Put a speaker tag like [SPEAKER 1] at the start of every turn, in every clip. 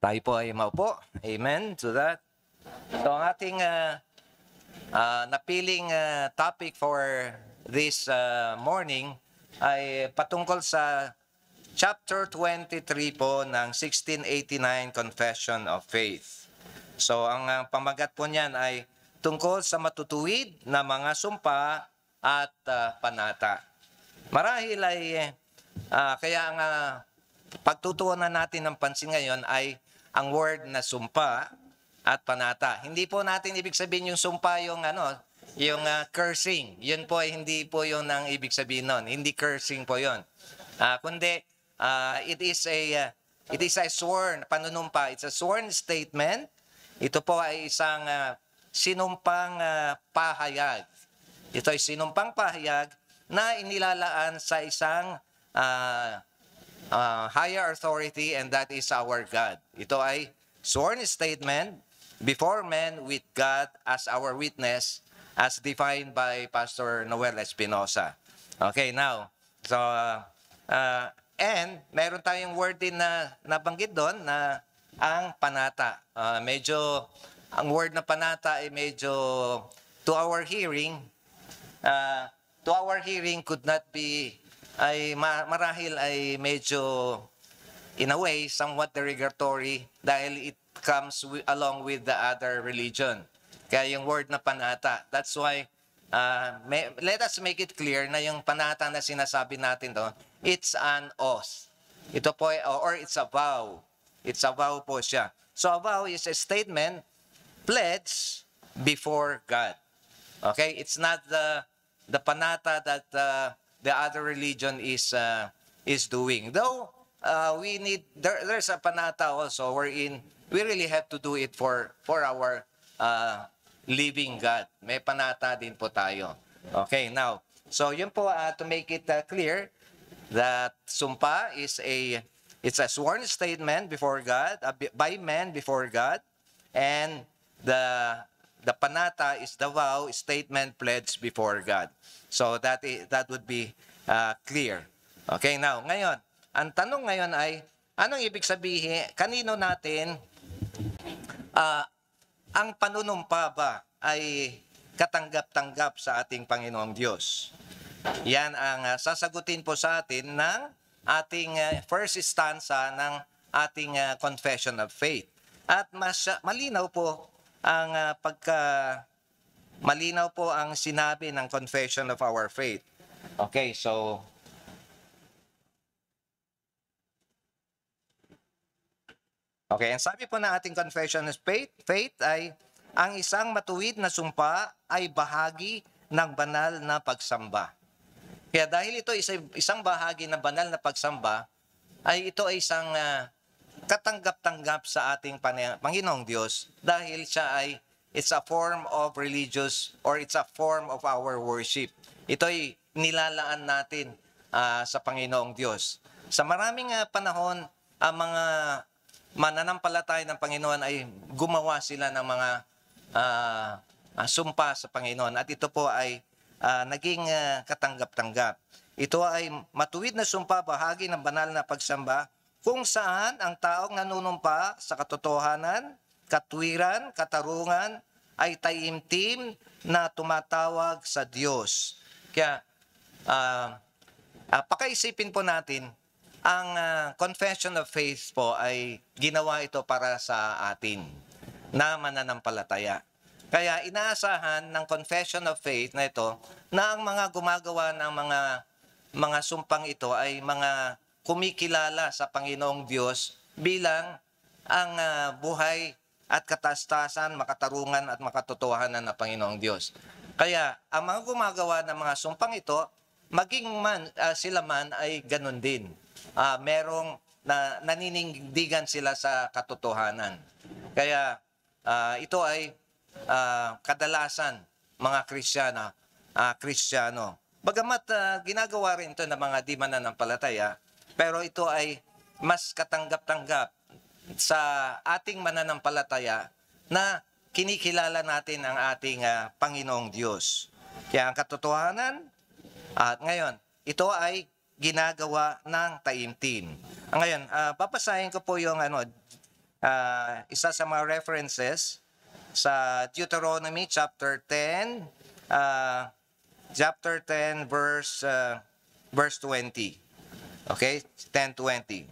[SPEAKER 1] Tayo po ay maupo. Amen to that. So ang ating napiling topic for this morning ay patungkol sa chapter 23 po ng 1689 Confession of Faith. So ang pamagat po niyan ay tungkol sa matutuwid na mga sumpa at panata. Marahil ay kaya ang pagtutuunan natin ng pansin ngayon ay ang word na sumpa at panata. Hindi po natin ibig sabihin yung sumpa yung cursing. Yun po ay hindi po yun ang ibig sabihin nun. Hindi cursing po yun. Kundi it is a sworn panunumpa. It's a sworn statement. Ito po ay isang sinumpang pahayag. Ito ay sinumpang pahayag na inilalaan sa isang higher authority, and that is our God. Ito ay sworn statement before men with God as our witness as defined by Pastor Noel Espinosa. Okay, now, so, and meron tayong word din na nabanggit doon na ang panata. Ang word na panata ay medyo, to our hearing could not be, ay marahil ay medyo in a way somewhat derogatory dahil it comes along with the other religion. Kaya yung word na panata, that's why let us make it clear na yung panata na sinasabi natin doon, it's an oath. Ito po or it's a vow. It's a vow po siya. So a vow is a statement, pledge before God. Okay, it's not the panata that the other religion is doing. Though there's a panata also wherein we really have to do it for our living God. May panata din po tayo. Okay, now, so yun po to make it clear that sumpa it's a sworn statement before God, by men before God, and the panata is the vow, statement, pledge before God. So that would be clear. Okay, now, ngayon, ang tanong ngayon ay, anong ibig sabihin, kanino natin, ang panunumpa ba ay katanggap-tanggap sa ating Panginoong Diyos? Yan ang sasagutin po sa atin ng ating first stanza ng ating confession of faith. At malinaw po ang malinaw po ang sinabi ng confession of our faith. Okay, so ang sabi po ng ating confession of faith ay ang isang matuwid na sumpa ay bahagi ng banal na pagsamba. Kaya dahil ito isang bahagi ng banal na pagsamba, ay ito ay isang katanggap-tanggap sa ating Panginoong Diyos dahil siya ay it's a form of religious or it's a form of our worship. Ito ay nilalaan natin sa Panginoong Diyos. Sa maraming panahon, ang mga mananampalataya ng Panginoon ay gumawa sila ng mga sumpa sa Panginoon. At ito po ay naging katanggap-tanggap. Ito ay matuwid na sumpa, bahagi ng banal na pagsamba, kung saan ang taong nanunumpa sa katotohanan, katwiran, katarungan, ay taimtim na tumatawag sa Diyos. Kaya, pakaisipin po natin, ang confession of faith po ay ginawa ito para sa atin na mananampalataya. Kaya inaasahan ng confession of faith na ito na ang mga gumagawa ng mga sumpang ito ay mga kumikilala sa Panginoong Diyos bilang ang buhay at katastasan, makatarungan at makatotohanan ng Panginoong Diyos. Kaya ang mga gumagawa ng mga sumpang ito, maging sila man ay ganun din. Merong naninindigan sila sa katotohanan. Kaya ito ay kadalasan mga Kristiyano. Bagamat ginagawa rin ito ng mga di mananampalataya, pero ito ay mas katanggap-tanggap sa ating mananampalataya na kinikilala natin ang ating Panginoong Diyos. Kaya ang katotohanan, at ngayon, ito ay ginagawa ng taimtim. Ngayon, babasahin ko po yung isa sa mga references sa Deuteronomy chapter 10, verse 20. Okay? 10:20.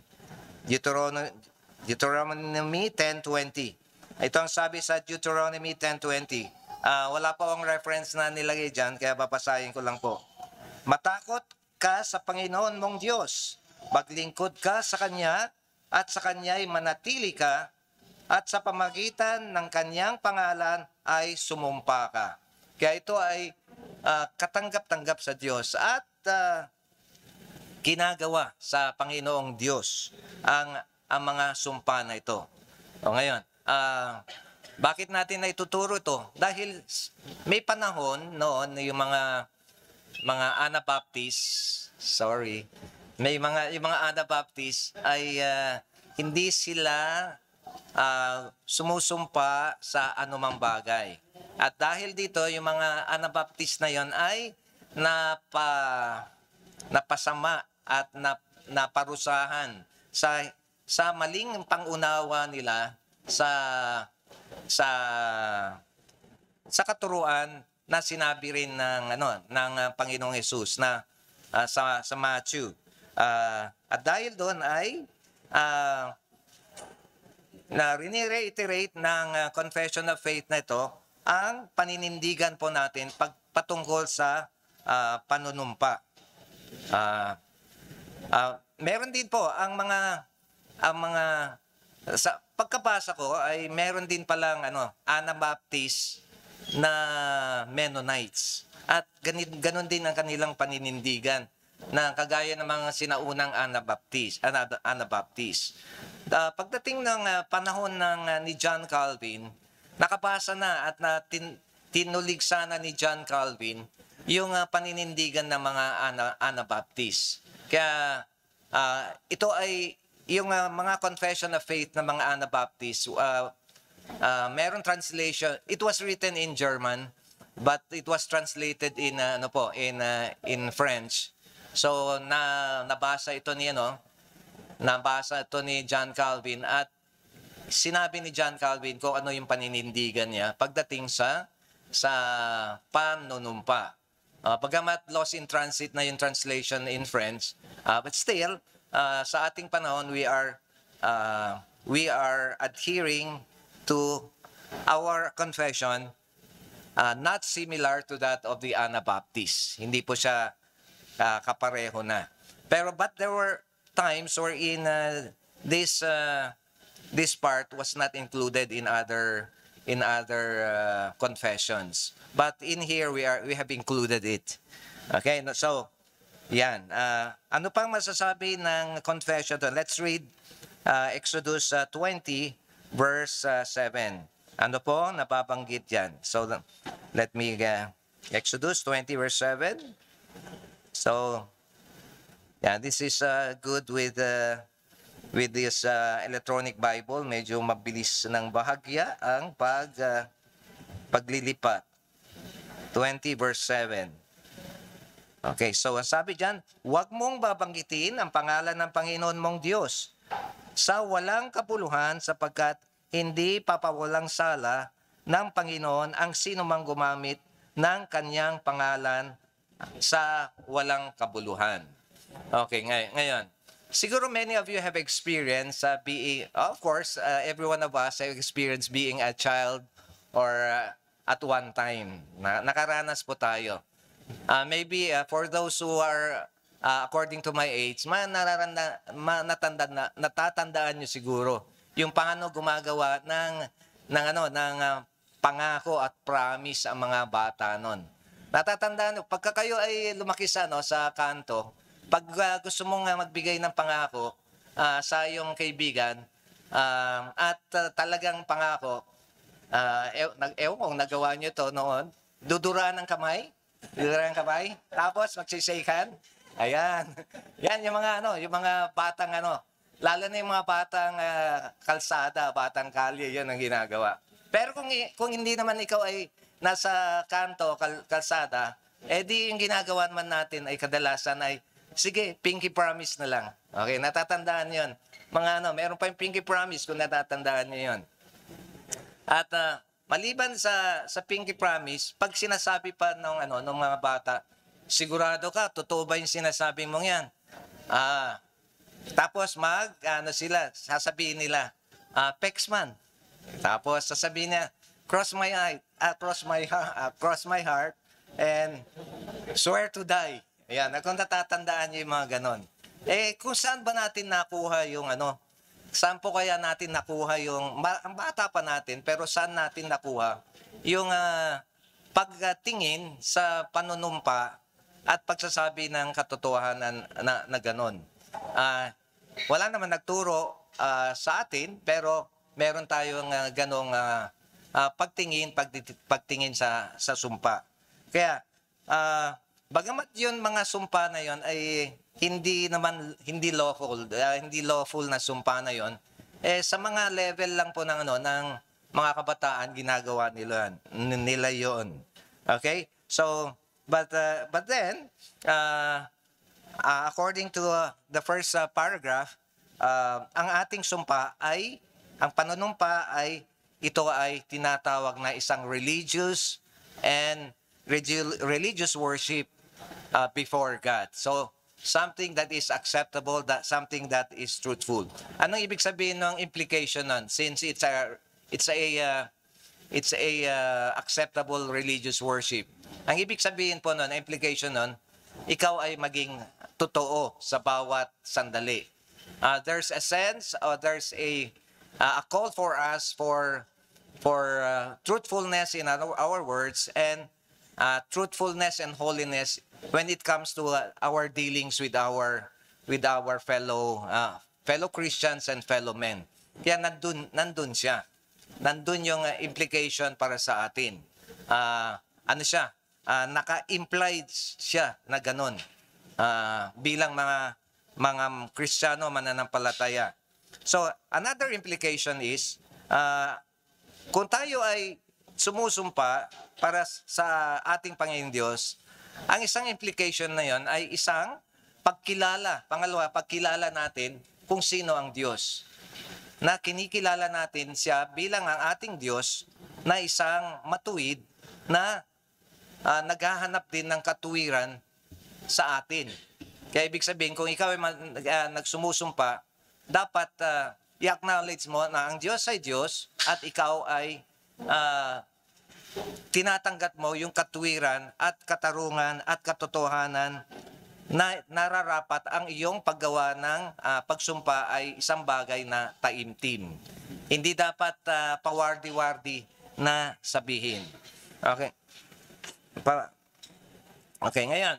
[SPEAKER 1] Deuteronomy 10:20. Ito ang sabi sa Deuteronomy 10:20. Wala pa akong reference na nilagay dyan, kaya papasahin ko lang po. Matakot ka sa Panginoon mong Diyos. Maglingkod ka sa Kanya at sa Kanya'y manatili ka at sa pamagitan ng Kanyang pangalan ay sumumpa ka. Kaya ito ay katanggap-tanggap sa Diyos at ginagawa sa Panginoong Diyos ang mga sumpa na ito. O ngayon, bakit natin na ituturo ito? Dahil may panahon noon yung mga Anabaptists, yung mga Anabaptists ay hindi sila sumusumpa sa anumang bagay. At dahil dito, yung mga Anabaptist na yon ay napasama at naparusahan sa maling pangunawa nila sa katuruan na sinabi rin ng Panginoong Hesus na sa Matthew. At dahil doon ay na rini-reiterate ng Confession of Faith na ito ang paninindigan po natin patungkol sa panunumpa. Meron din po ang mga sa pagkabasa ko ay meron din palang Anabaptist na Mennonites. At ganun din ang kanilang paninindigan na kagaya ng mga sinaunang Anabaptist. Pagdating ng panahon ni John Calvin, nakabasa na at tinuligsa na ni John Calvin yung paninindigan ng mga Anabaptist. Kaya ito ay yung mga Confession of Faith ng mga Anabaptist. Meron translation. It was written in German, but it was translated in French. So nabasa ito ni John Calvin at sinabi ni John Calvin kung ano yung paninindigan niya pagdating sa panunumpa. Pagamat lost in transit na yung translation in French, but still sa ating panahon we are adhering to our confession, not similar to that of the Anabaptists. Hindi po siya kapareho na. But there were times wherein this part was not included in other confessions. But in here we have included it. Okay, so yan. Ano pang masasabi ng confession? Let's read Exodus 20 verse 7. Ano po nababanggit yan? So let me Exodus 20 verse 7. So yeah, this is good with this electronic Bible. Medyo mabilis ng bahagya ang paglilipat. 20 verse 7. Okay, so ang sabi dyan, huwag mong babanggitin ang pangalan ng Panginoon mong Diyos sa walang kapuluhan sapagkat hindi papawalang sala ng Panginoon ang sinumang gumamit ng kanyang pangalan sa walang kabuluhan. Okay, ngayon. Siguro many of you have experienced being, of course, every one of us have experienced being a child or at one time. Nakaranas po tayo. Maybe for those who are, according to my age, natatandaan nyo siguro yung paano gumagawa ng pangako at promise ang mga bata nun. Natatandaan nyo, pagka kayo ay lumaki sa kanto, pag gusto mong magbigay ng pangako sa iyong kaibigan at talagang pangako, ewan kung nagawa nyo to noon, duduraan ng kamay, tapos magsisaykan. Ayan. Yan yung mga batang lalo na yung mga batang kalsada, batang kalye, yun ang ginagawa. Pero kung hindi naman ikaw ay nasa kanto, kalsada, di yung ginagawa naman natin ay kadalasan ay sige, pinky promise na lang. Okay, natatandaan yon. Mga meron pa yung pinky promise kung natatandaan niyo yon. At maliban sa pinky promise, pag sinasabi pa ng mga bata, sigurado ka, totoo ba yung sinasabi mong yan? Tapos sasabihin nila, Pexman. Tapos sasabihin niya, cross my heart, and swear to die. Ayan, kung natatandaan niyo yung mga ganon. Kung saan ba natin nakuha yung saan po kaya natin nakuha yung, ang bata pa natin, pero saan natin nakuha yung pagtingin sa panunumpa at pagsasabi ng katotohanan na ganon. Wala naman nagturo sa atin, pero meron tayong ganong pagtingin sa sumpa. Kaya, bagamat yun mga sumpa na yon ay hindi lawful na sumpa na yon, sa mga level lang po ng mga kabataan ginagawa nila yon. Okay? So, but then according to the first paragraph, ang ating sumpa ang panunumpa ito ay tinatawag na isang religious worship before God. So, something that is acceptable, something that is truthful. Anong ibig sabihin ng implication nun? Since it's a acceptable religious worship. Ang ibig sabihin po nun, implication nun, ikaw ay maging totoo sa bawat sandali. There's a sense, there's a call for us for truthfulness in our words, and truthfulness and holiness when it comes to our dealings with our fellow Christians and fellow men. Kaya nandun siya. Nandun yung implication para sa atin. Naka-implied siya na ganun. Bilang mga Kristiyano, mananampalataya. So, another implication is, kung tayo ay sumusumpa para sa ating Panginoon Diyos, ang isang implication na yon ay isang pagkilala. Pangalawa, pagkilala natin kung sino ang Diyos. Na kinikilala natin siya bilang ang ating Diyos na isang matuwid na naghahanap din ng katuwiran sa atin. Kaya ibig sabihin, kung ikaw ay nagsumusumpa, dapat i-acknowledge mo na ang Diyos ay Diyos at ikaw ay tinatanggap mo yung katuwiran at katarungan at katotohanan na nararapat ang iyong paggawa ng pagsumpa ay isang bagay na taimtim. Hindi dapat pawardi-wardi na sabihin. Okay. Okay, ngayon,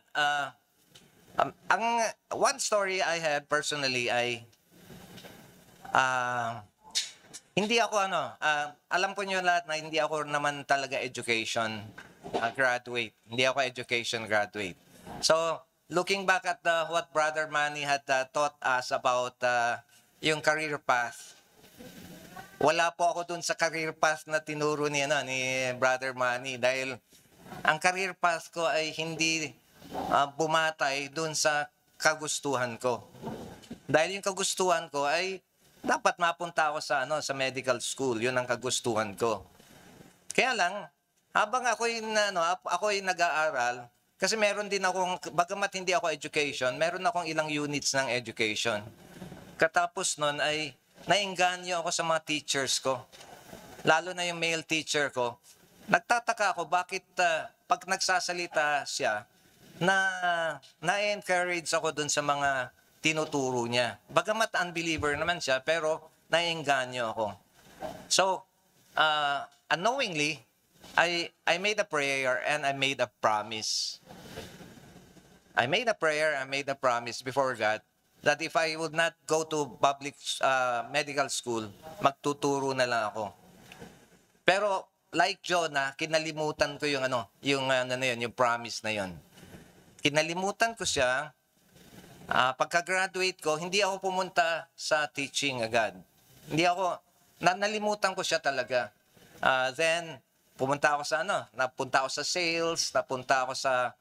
[SPEAKER 1] ang one story I have personally ay hindi ako alam ko niyo lahat na hindi ako naman talaga education graduate. Hindi ako education graduate. So, looking back at what Brother Manny had taught us about yung career path, wala po ako dun sa career path na tinuro ni Brother Manny dahil ang career path ko ay hindi bumatay dun sa kagustuhan ko. Dahil yung kagustuhan ko ay dapat mapunta ako sa medical school. Yun ang kagustuhan ko. Kaya lang, habang ako'y nag-aaral, kasi meron din akong, bagamat hindi ako education, meron akong ilang units ng education. Katapos nun ay nainganyo ako sa mga teachers ko. Lalo na yung male teacher ko. Nagtataka ako bakit pag nagsasalita siya, na-encourage ako dun sa mga tinuturo niya. Bagamat unbeliever naman siya, pero naiengganyo ako. So, unknowingly, I made a prayer and I made a promise. I made a prayer, I made a promise before God that if I would not go to public medical school, magtuturo na lang ako. Pero like Jonah, kinalimutan ko yung yung promise na yon. Kinalimutan ko siya. Pagka-graduate ko, hindi ako pumunta sa teaching agad. Nalimutan ko siya talaga. Then, napunta ako sa sales, napunta ako sa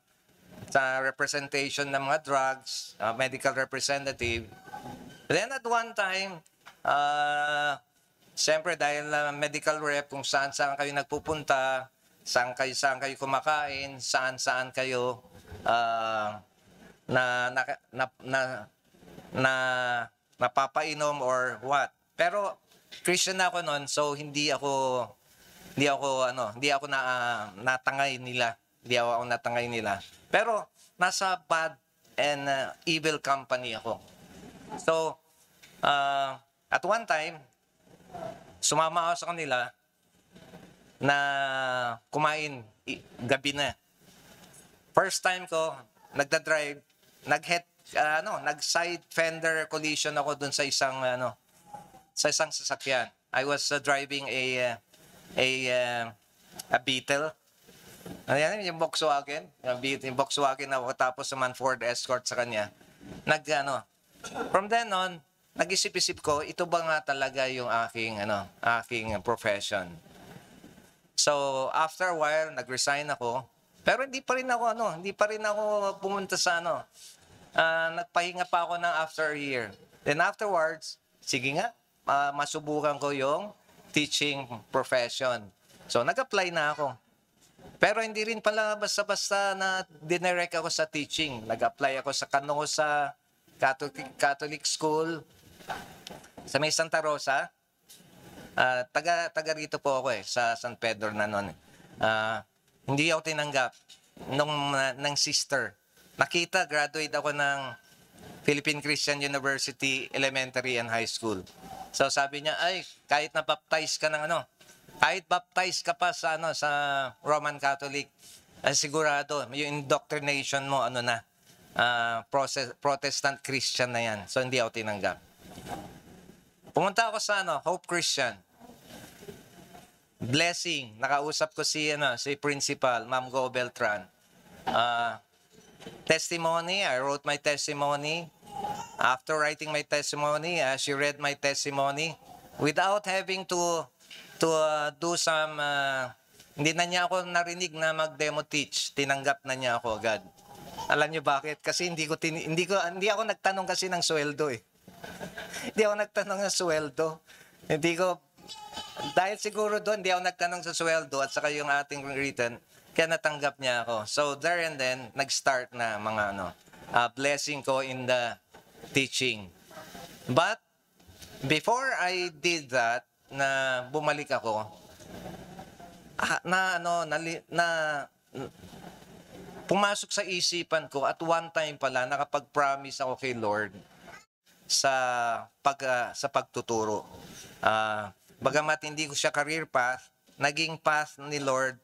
[SPEAKER 1] sa representation ng mga drugs, medical representative. Then at one time, siyempre dahil medical rep, kung saan-saan kayo nagpupunta, saan kayo kumakain, saan-saan kayo na, na, na, na, na napapainom or what. Pero Christian na ako noon, so hindi ako natangay nila. Hindi ako natangay nila. Pero nasa bad and evil company ako. So at one time, sumama ako sa kanila na kumain gabi na. First time ko nagda-drive, nag-side fender collision ako dun sa isang sasakyan. I was driving a Beetle. Ayan, yung Volkswagen. Yung Volkswagen ako, tapos naman Ford Escort sa kanya. From then on, nag-isip-isip ko, ito ba nga talaga yung aking profession. So, after a while, nag-resign ako. Pero hindi pa rin ako pumunta sa nagpahinga pa ako ng after a year. Then afterwards, sige nga, masubukan ko yung teaching profession. So, nag-apply na ako. Pero hindi rin pala basta-basta na dinirect ako sa teaching. Nag-apply ako sa Canosa Catholic School sa may Santa Rosa. Taga rito po ako sa San Pedro na noon. Hindi ako tinanggap ng sister. Graduate ako ng Philippine Christian University Elementary and High School. So sabi niya, ay, kahit na-baptize ka kahit baptize ka pa sa Roman Catholic, sigurado, yung indoctrination mo, Protestant Christian na yan. So hindi ako tinanggap. Pumunta ako sa Hope Christian. Blessing, nakausap ko si principal, Ma'am Go Beltran. Testimony, I wrote my testimony. After writing my testimony, she read my testimony without having to do some hindi na niya ako narinig na mag-demo teach. Tinanggap na niya ako agad. Alam niyo bakit? Kasi hindi ako nagtanong kasi ng sweldo eh. Hindi ako nagtanong ng sweldo. Dahil siguro doon, hindi ako nagtanong sa sweldo at saka yung ating written, kaya natanggap niya ako. So there and then, nag-start na mga blessing ko in the teaching. But before I did that, na bumalik ako, pumasok sa isipan ko at one time pala nakapag-promise ako kay Lord sa pagtuturo. Bagamat hindi ko siya career path, naging path ni Lord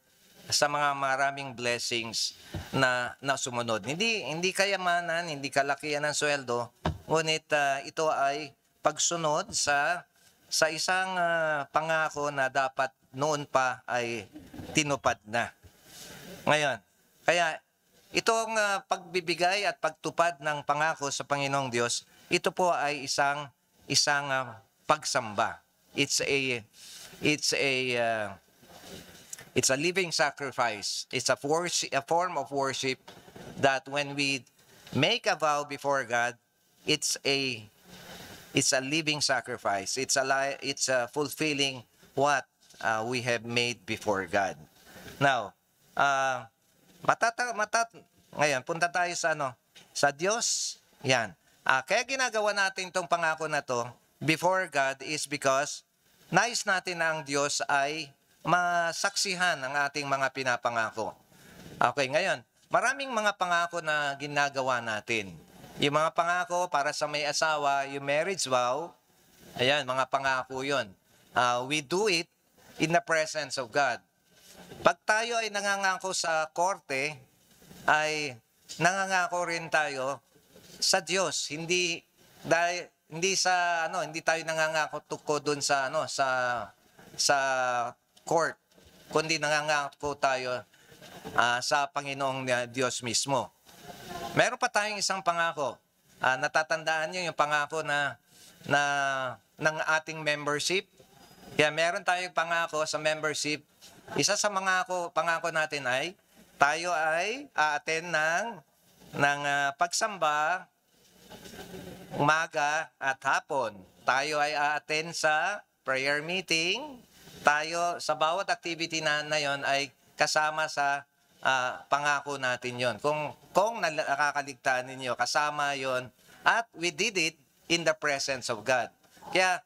[SPEAKER 1] sa mga maraming blessings na sumunod. Hindi kayamanan, hindi kalakihan ng sweldo, ngunit ito ay pagsunod sa isang pangako na dapat noon pa ay tinupad na. Ngayon, kaya itong pagbibigay at pagtupad ng pangako sa Panginoong Diyos, ito po ay isang pagsamba. It's a living sacrifice. It's a form of worship that when we make a vow before God, it's a living sacrifice. It's fulfilling what we have made before God. Now, ngayon punta tayo sa Diyos. Yan. Kaya ginagawa natin tong pangako na to before God is because nais natin na ang Diyos ay masaksihan ang ating mga pinapangako. Okay, ngayon, maraming mga pangako na ginagawa natin. Yung mga pangako para sa may asawa, yung marriage vow, ayan, mga pangako yun. We do it in the presence of God. Pag tayo ay nangangako sa korte, ay nangangako rin tayo sa Diyos. Hindi tayo nangangako doon sa court, kundi nangangako tayo sa Panginoong Diyos mismo. Meron pa tayong isang pangako. Natatandaan niyo yung pangako ng ating membership? Kaya meron tayong pangako sa membership. Isa sa pangako natin ay tayo ay a-attend ng ng pagsamba, umaga at hapon. Tayo ay a-attend sa prayer meeting. Tayo sa bawat activity na yon ay kasama sa pangako natin yon. Kung nakakaligtaan ninyo, kasama yon. At we did it in the presence of God. Kaya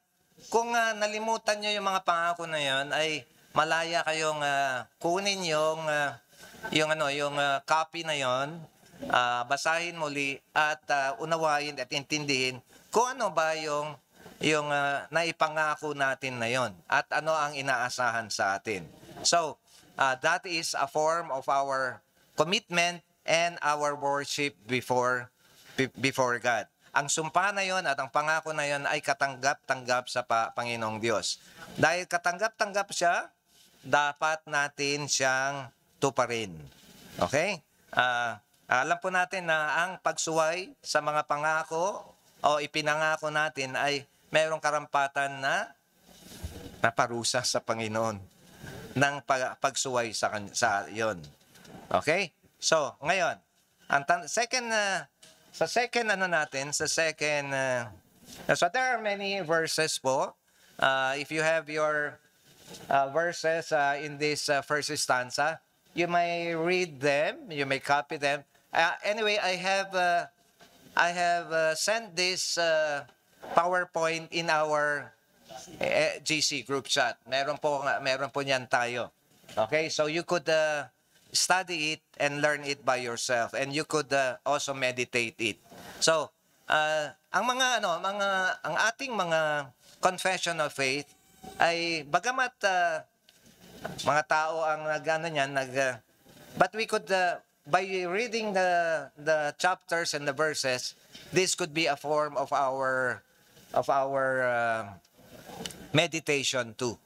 [SPEAKER 1] kung nalimutan nyo yung mga pangako na yon, ay malaya kayong kunin yung copy na yon, basahin muli at unawain at intindihin kung ano ba yung naipangako natin na yon at ano ang inaasahan sa atin. So, that is a form of our commitment and our worship before God. Ang sumpa na yon at ang pangako na yon ay katanggap-tanggap sa Panginoong Diyos. Dahil katanggap-tanggap siya, dapat natin siyang tuparin. Okay? Alam po natin na ang pagsuway sa mga pangako o ipinangako natin ay mayroong karampatan na parusa sa Panginoon ng pagsuway sa yon. Okay? So, ngayon, so there are many verses po. If you have your verses in this first stanza, you may read them, you may copy them. Anyway, I have sent this PowerPoint in our GC group chat. Meron po niyan tayo. Okay? So you could study it and learn it by yourself, and you could also meditate it. So, ang ating mga confession of faith ay bagamat mga tao ang but we could by reading the chapters and the verses, this could be a form of our meditation too.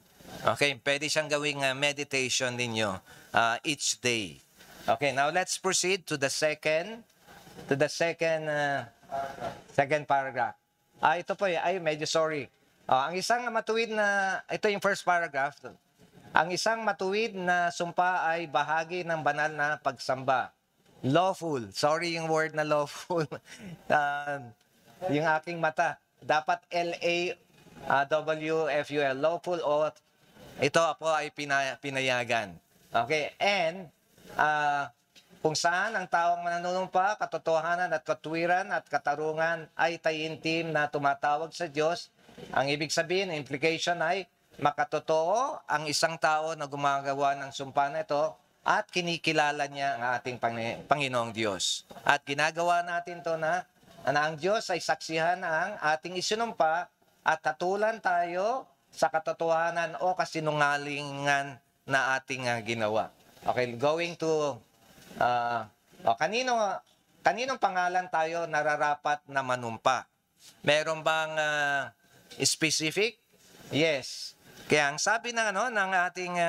[SPEAKER 1] Okay, pwede siyang gawing meditation ninyo each day. Okay, now let's proceed to the second paragraph. Ito po ay medyo sorry. Ang isang matuwid na, ito yung first paragraph. Ang isang matuwid na sumpa ay bahagi ng banal na pagsamba. Lawful. Sorry yung word na lawful. Yung aking mata. Dapat LAWFUL. Lawful oath. Ito po ay pinayagan. Okay? And, kung saan ang taong mananunumpa, katotohanan at katwiran at katarungan ay taintim na tumatawag sa Diyos. Ang ibig sabihin, implication ay makatotoo ang isang tao na gumagawa ng sumpa na ito at kinikilala niya ang ating Panginoong Diyos. At ginagawa natin to na ang Diyos ay saksihan ang ating isinumpa at hatulan tayo sa katotohanan o kasinungalingan na ating ginawa. Okay, going to kaninong pangalan tayo nararapat na manumpa? Meron bang specific? Yes. Kaya ang sabi ng ating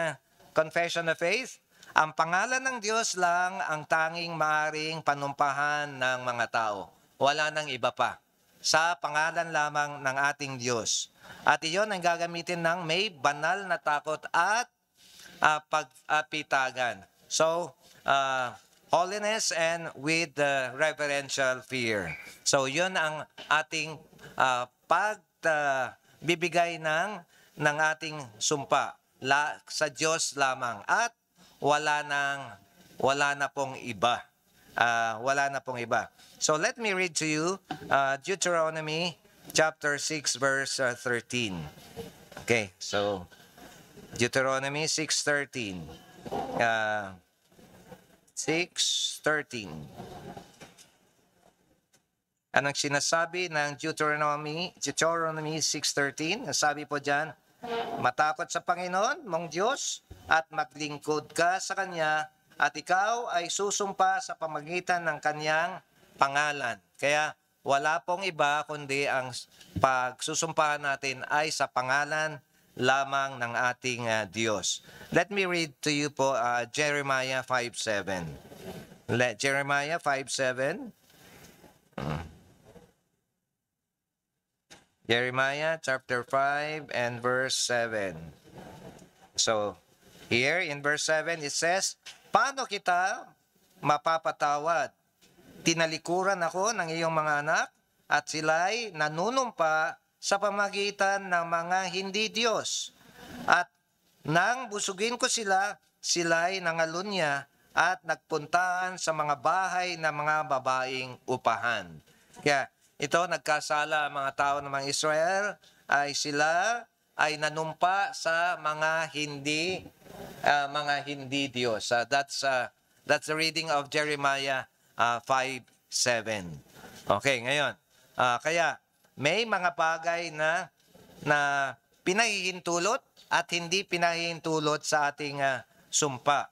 [SPEAKER 1] confession of faith, ang pangalan ng Diyos lang ang tanging maaring panumpahan ng mga tao. Wala nang iba pa. Sa pangalan lamang ng ating Diyos. At iyon ang gagamitin ng may banal na takot at pagpitagan. So, holiness and with reverential fear. So, yun ang ating pagbibigay ng ating sumpa sa Diyos lamang at wala na pong iba. Wala na pong iba. So let me read to you Deuteronomy chapter 6 verse 13. Okay, so Deuteronomy 6:13. 6:13. Anong sinasabi ng Deuteronomy 6:13? Sabi po diyan, matakot sa Panginoon mong Diyos at maglingkod ka sa Kanya at ikaw ay susumpa sa pamagitan ng Kanyang pangalan. Kaya wala pong iba kundi ang pagsusumpahan natin ay sa pangalan lamang ng ating Diyos. Let me read to you po Jeremiah 5:7. Jeremiah 5:7. Jeremiah chapter 5 and verse 7. So, here in verse 7 it says, paano kita mapapatawad? tinalikuran ako ng iyong mga anak at sila'y nanunumpa sa pamagitan ng mga hindi Diyos. At nang busugin ko sila, sila'y nangalunya at nagpuntaan sa mga bahay ng mga babaeng upahan. Kaya ito, nagkasala ang mga tao ng mga Israel, ay sila ay nanumpa sa mga hindi Diyos. That's the reading of Jeremiah 5:7. Okay, ngayon. Kaya may mga bagay na pinahihintulot at hindi pinahihintulot sa ating sumpa.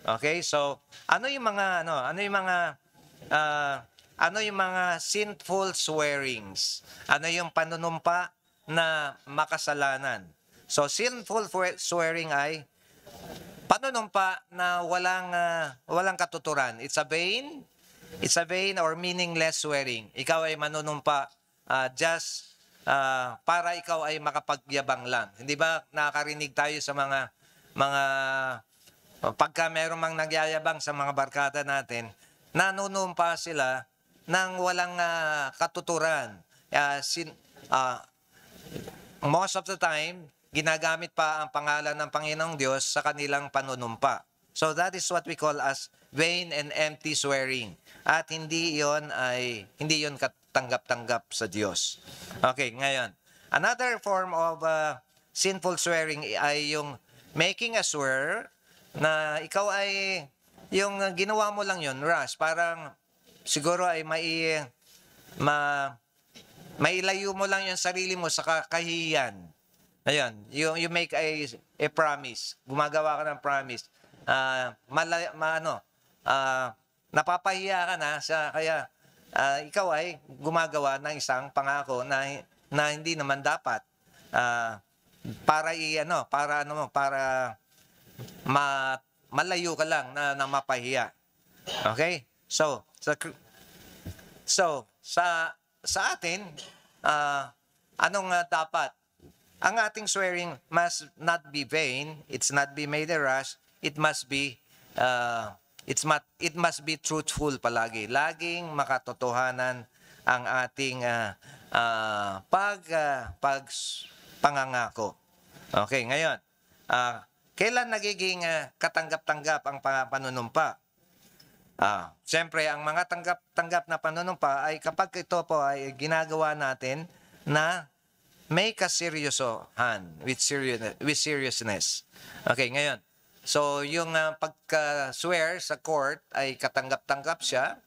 [SPEAKER 1] Okay? So, ano yung mga sinful swearings? Ano yung panunumpa na makasalanan? So, sinful swearing ay panunumpa na walang katuturan. It's a vain or meaningless swearing. Ikaw ay manunumpa just para ikaw ay makapagyabang lang. Hindi ba nakakarinig tayo sa mga pagka meron mang nagyayabang sa mga barkada natin, nanunumpa sila ng walang katuturan. Most of the time, ginagamit pa ang pangalan ng Panginoong Diyos sa kanilang panunumpa. So that is what we call as vain and empty swearing. At hindi yon katanggap-tanggap sa Diyos. Okay, ngayon. Another form of sinful swearing ay yung making a swear na ikaw ay yung ginawa mo lang yun, Russ, parang siguro ay mailayo mo lang yung sarili mo sa kahihiyan. Ayun, you make a promise. Gumagawa ka ng promise. Napapahiya ka na kaya ikaw ay gumagawa ng isang pangako na hindi naman dapat para malayo ka lang na mapahiya. Okay? So sa atin anong dapat? Ang ating swearing must not be vain, it's not be made a rash, it must be truthful palagi. Laging makatotohanan ang ating pangangako. Okay, ngayon, kailan nagiging katanggap-tanggap ang panunumpa? Siyempre, ang mga tanggap-tanggap na panunumpa ay kapag ito po ay ginagawa natin na may kaseryosohan, with seriousness. Okay, ngayon. So, yung pagka-swear sa court ay katanggap-tanggap siya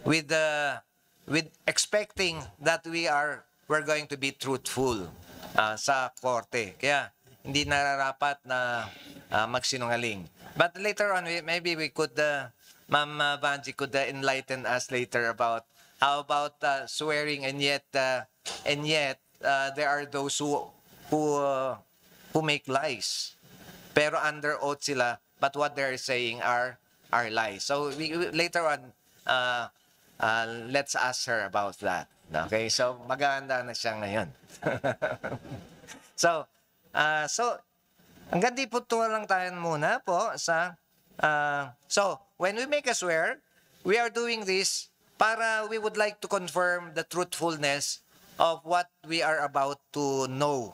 [SPEAKER 1] with expecting that we're going to be truthful sa korte. Kaya, hindi nararapat na magsinungaling. But later on, maybe we could, Ma'am Vanji could enlighten us later about how about swearing and yet there are those who make lies. Pero under oath sila, but what they're saying are lies. So later on, let's ask her about that. Okay, so maganda na siya ngayon. So hanggang di po lang tayo muna po sa so when we make a swear, we are doing this para we would like to confirm the truthfulness of what we are about to know.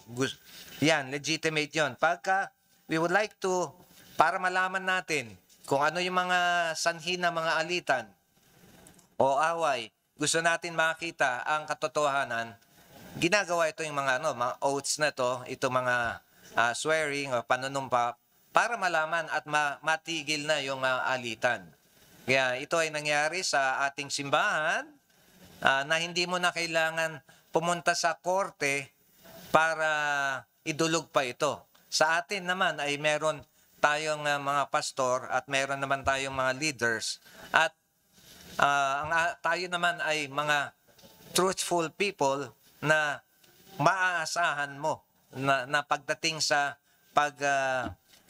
[SPEAKER 1] Yan, legitimate yon. Pagka we would like to, para malaman natin kung ano yung mga sanhi na mga alitan o away, gusto natin makita ang katotohanan, ginagawa ito yung mga oaths na ito mga swearing o panunumpa para malaman at matigil na yung alitan. Kaya ito ay nangyari sa ating simbahan na hindi mo na kailangan pumunta sa korte para idulog pa ito. Sa atin naman ay meron tayong mga pastor at meron naman tayong mga leaders at tayo naman ay mga truthful people na maaasahan mo na pagdating sa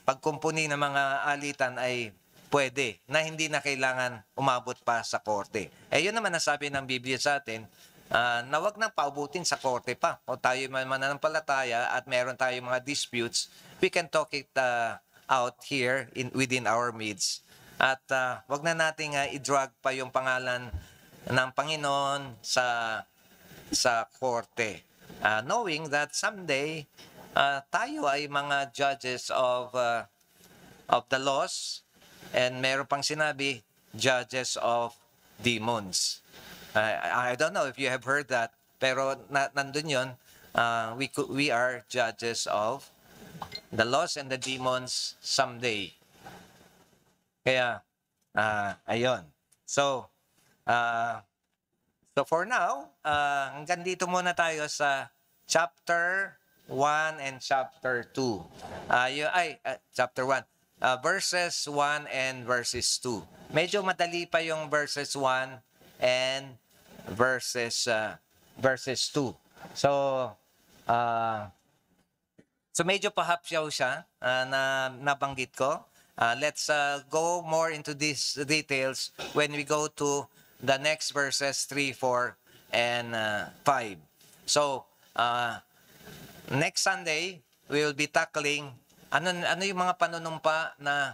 [SPEAKER 1] pagkumpuni ng mga alitan ay pwede, na hindi na kailangan umabot pa sa korte. Yun naman nasabi ng Biblia sa atin, na wag nang paubutin sa korte pa. O tayo mananampalataya at meron tayong mga disputes, we can talk it out here within our midst. At wag na nating i-drag pa yung pangalan ng Panginoon sa korte. Knowing that someday tayo ay mga judges of the laws, and meron pang sinabi, judges of demons. I don't know if you have heard that, pero nandun yun. We are judges of the laws and the demons someday. Kaya, ayun. So for now, hanggang dito muna tayo sa chapter 1 and chapter 2. Chapter 1. Verses 1 and verses 2. Medyo madali pa yung verses 1 and verses 2. So medyo pahapyaw siya na nabanggit ko. Let's go more into these details when we go to the next verses 3, 4, and 5. So, next Sunday, we will be tackling ano yung mga panunumpa na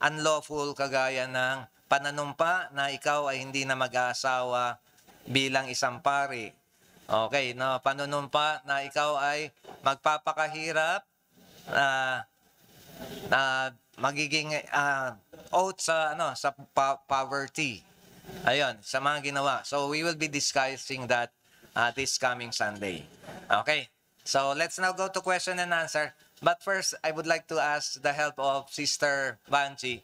[SPEAKER 1] unlawful, kagaya ng pananumpa na ikaw ay hindi na mag-aasawa bilang isang pari. Okay, no, panunumpa na ikaw ay magpapakahirap magiging oath sa poverty. Ayun, sa mga ginawa. So we will be discussing that this coming Sunday. Okay. So let's now go to question and answer. But first, I would like to ask the help of Sister Banji.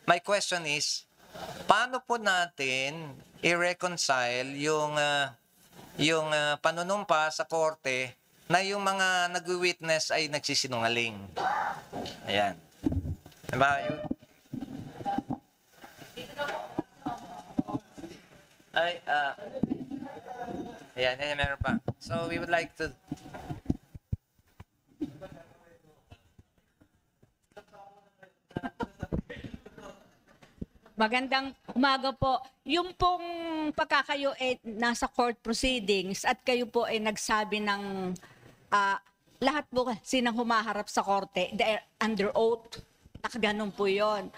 [SPEAKER 1] My question is, paano po natin i-reconcile yung panunumpa sa korte na yung mga nag-witness ay nagsisinungaling? Ayan. Diba? Ayan, meron pa. So we would like to...
[SPEAKER 2] Magandang umaga po. Yung pong pagkakayo nasa court proceedings at kayo po ay nagsabi ng lahat po kasi nang humaharap sa korte, they're under oath. Nakaganon po yon.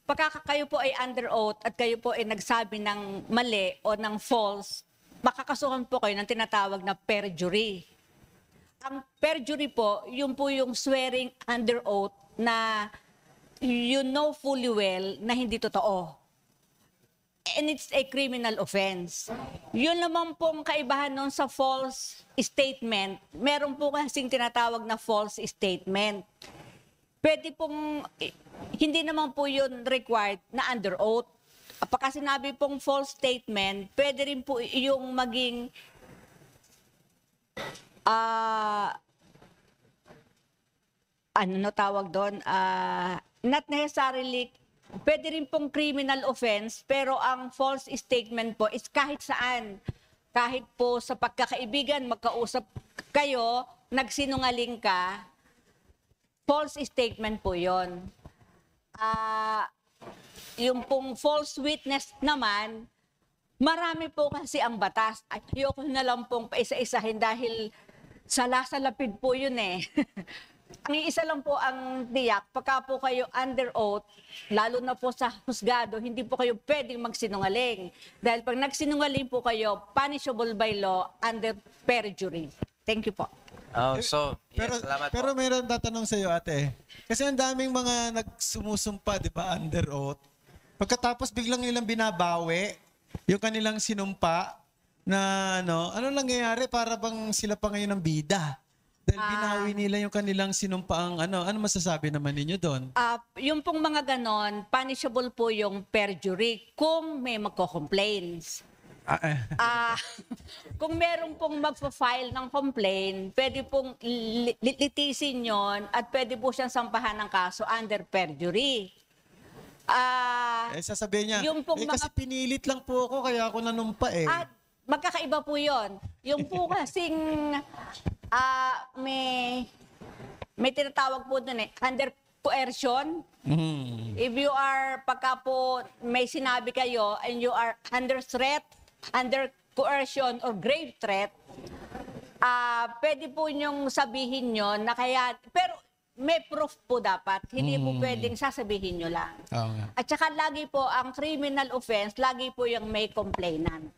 [SPEAKER 2] Pagkakayo po ay under oath at kayo po ay nagsabi ng mali o ng false, makakasuhan po kayo ng tinatawag na perjury. Ang perjury po, yun po yung swearing under oath na you know fully well na hindi totoo. And it's a criminal offense. Yun naman pong kaibahan nun sa false statement. Meron po kasing tinatawag na false statement. Pwede pong, hindi naman po yun required na under oath. Pagka sinabi pong false statement, pwede rin po yung maging tawag doon? Not necessarily, pwede rin pong criminal offense, pero ang false statement po is kahit saan. Kahit po sa pagkakaibigan, magkausap kayo, nagsinungaling ka, false statement po yon. Yung pong false witness naman, marami po kasi ang batas. Ayoko na lang pong paisa-isahin dahil salasalapid po yun eh. Ang isa lang po ang tiyak, pagka po kayo under oath, lalo na po sa husgado, hindi po kayo pwedeng magsinungaling. Dahil pag nagsinungaling po kayo, punishable by law under perjury. Thank you po.
[SPEAKER 1] Salamat
[SPEAKER 3] pero
[SPEAKER 1] po.
[SPEAKER 3] meron tatanong sa iyo, ate. Kasi ang daming mga nagsumusumpa, di ba, under oath. Pagkatapos biglang nilang binabawi yung kanilang sinumpa na ano nangyayari para bang sila pa ngayon ng bida? Dahil binawi nila yung kanilang sinumpaang ano masasabi naman ninyo doon?
[SPEAKER 2] Yung pong mga ganon, punishable po yung perjury kung may magko-complaints. Kung meron pong magpa-file ng complaint, pwede pong litisin yon at pwede po siyang sampahan ng kaso under perjury.
[SPEAKER 3] Sasabihin niya,
[SPEAKER 2] yung pong
[SPEAKER 3] kasi pinilit lang po ako kaya ako nanumpa eh.
[SPEAKER 2] At magkakaiba po yon. Yung po kasing may tinatawag po doon under coercion. If you are, pagka po may sinabi kayo and you are under threat, under coercion or grave threat, pwede po niyong sabihin yon na kaya, pero may proof po dapat. Hindi po pwedeng sasabihin nyo lang.
[SPEAKER 3] Oo nga.
[SPEAKER 2] At saka lagi po, ang criminal offense, lagi po yung may complainant.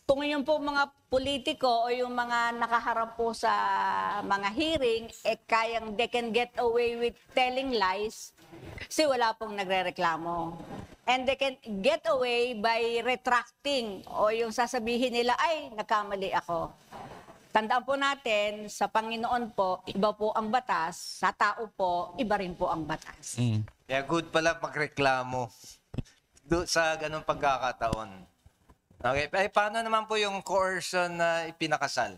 [SPEAKER 2] Kung yung po mga politiko o yung mga nakaharap po sa mga hearing, kayang they can get away with telling lies, kasi wala pong nagrereklamo. And they can get away by retracting o yung sasabihin nila, ay, nagkamali ako. Tandaan po natin, sa Panginoon po, iba po ang batas, sa tao po, iba rin po ang batas.
[SPEAKER 1] Kaya good pala magreklamo sa ganung pagkakataon. Okay, ay paano naman po yung coercion na ipinakasal?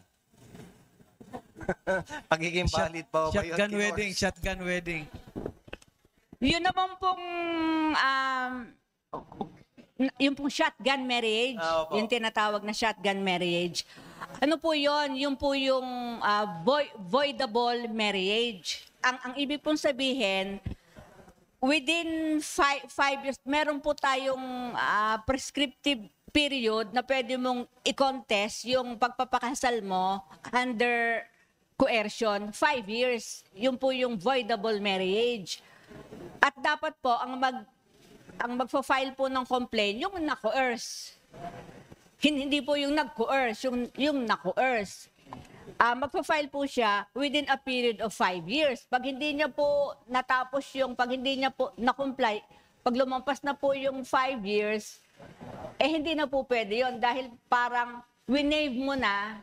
[SPEAKER 1] Pagiging valid pa ba yun?
[SPEAKER 3] Shotgun wedding, shotgun wedding.
[SPEAKER 2] Yun naman pong, yung pong shotgun marriage,
[SPEAKER 1] Opo.
[SPEAKER 2] yung tinatawag na shotgun marriage, ano po yun? Yung po yung voidable marriage. Ang ibig pong sabihin, within 5 years, meron po tayong prescriptive period na pwede mong i-contest yung pagpapakasal mo under coercion, 5 years. Yun po yung voidable marriage. At dapat po, ang magfa-file po ng complaint, yung na-coerce. Hindi po yung nag-coerce, yung na-coerce. Magpa-file po siya within a period of 5 years. Pag hindi niya po natapos pag hindi niya po na-comply, pag lumampas na po yung 5 years, hindi na po pwede yun dahil parang winave mo na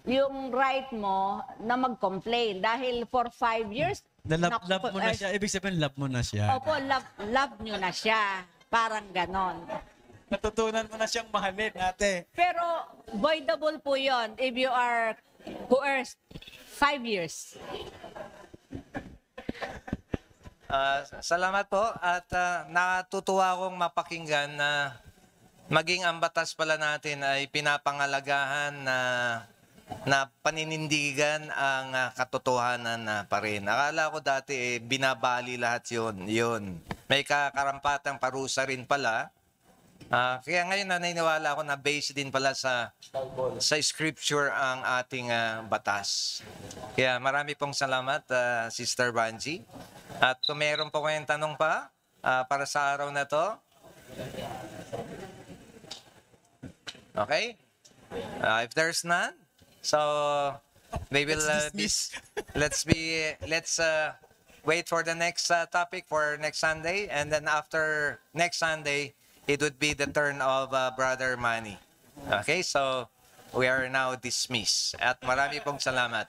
[SPEAKER 2] yung right mo na mag-complain. Dahil for 5 years,
[SPEAKER 3] Love mo na siya. Ibig sabihin, love mo na siya.
[SPEAKER 2] Opo, love nyo na siya. Parang ganon.
[SPEAKER 3] Natutunan mo na siyang mahalin, ate.
[SPEAKER 2] Pero voidable po yon if you are coerced 5 years.
[SPEAKER 1] Salamat po at natutuwa akong mapakinggan na maging ang batas pala natin ay pinapangalagahan na paninindigan ang katotohanan pa rin. Akala ko dati binabali lahat yun. May kakarampatang parusa rin pala. Kaya ngayon naniniwala ako na based din pala sa scripture ang ating batas. Kaya marami pong salamat, Sister Banji. At kung meron po kayong tanong pa para sa araw na to. Okay? If there's none, so they will let's wait for the next topic for next Sunday, and then after next Sunday it would be the turn of Brother Manny. Okay, so we are now dismissed. At marami pong salamat.